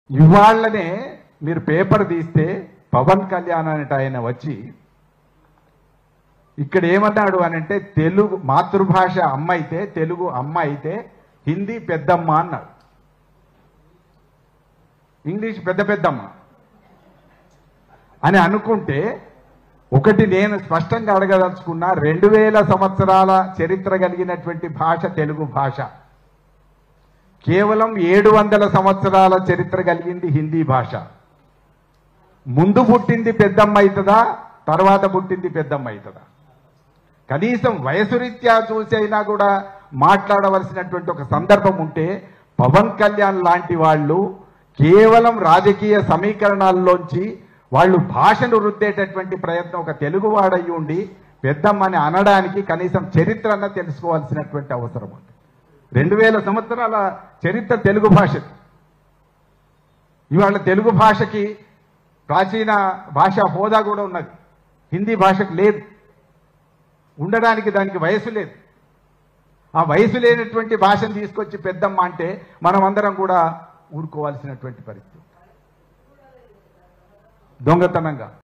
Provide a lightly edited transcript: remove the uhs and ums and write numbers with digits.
ఇవాళ్ళనే మీరు పేపర్ తీస్తే పవన్ కళ్యాణ్ అనేట ఆయన వచ్చి ఇక్కడ ఏమన్నాడు అని అంటే తెలుగు మాతృభాష అమ్మ అయితే తెలుగు అమ్మ అయితే హిందీ పెద్దమ్మ అన్నాడు, ఇంగ్లీష్ పెద్ద పెద్దమ్మ అని అనుకుంటే ఒకటి నేను స్పష్టంగా అడగదలుచుకున్నా 2000 సంవత్సరాల చరిత్ర కలిగినటువంటి భాష తెలుగు భాష, కేవలం 700 సంవత్సరాల చరిత్ర కలిగింది హిందీ భాష. ముందు పుట్టింది పెద్దమ్మ అవుతుందా, తర్వాత పుట్టింది పెద్దమ్మ అవుతుందా? కనీసం వయసు రీత్యా చూసైనా కూడా మాట్లాడవలసినటువంటి ఒక సందర్భం ఉంటే పవన్ కళ్యాణ్ లాంటి వాళ్ళు కేవలం రాజకీయ సమీకరణాల్లోంచి వాళ్ళు భాషను రుద్దేటటువంటి ప్రయత్నం ఒక తెలుగువాడయ్యి ఉండి పెద్దమ్మని అనడానికి కనీసం చరిత్ర అన్న తెలుసుకోవాల్సినటువంటి అవసరం ఉంది. 2000 సంవత్సరాల చరిత్ర తెలుగు భాషది. ఇవాళ తెలుగు భాషకి ప్రాచీన భాషా హోదా కూడా ఉన్నది, హిందీ భాషకు లేదు, ఉండడానికి దానికి వయసు లేదు. ఆ వయసు లేనటువంటి భాషను తీసుకొచ్చి పెద్దమ్మ అంటే మనం అందరం కూడా ఊరుకోవాల్సినటువంటి పరిస్థితి దొంగతనంగా.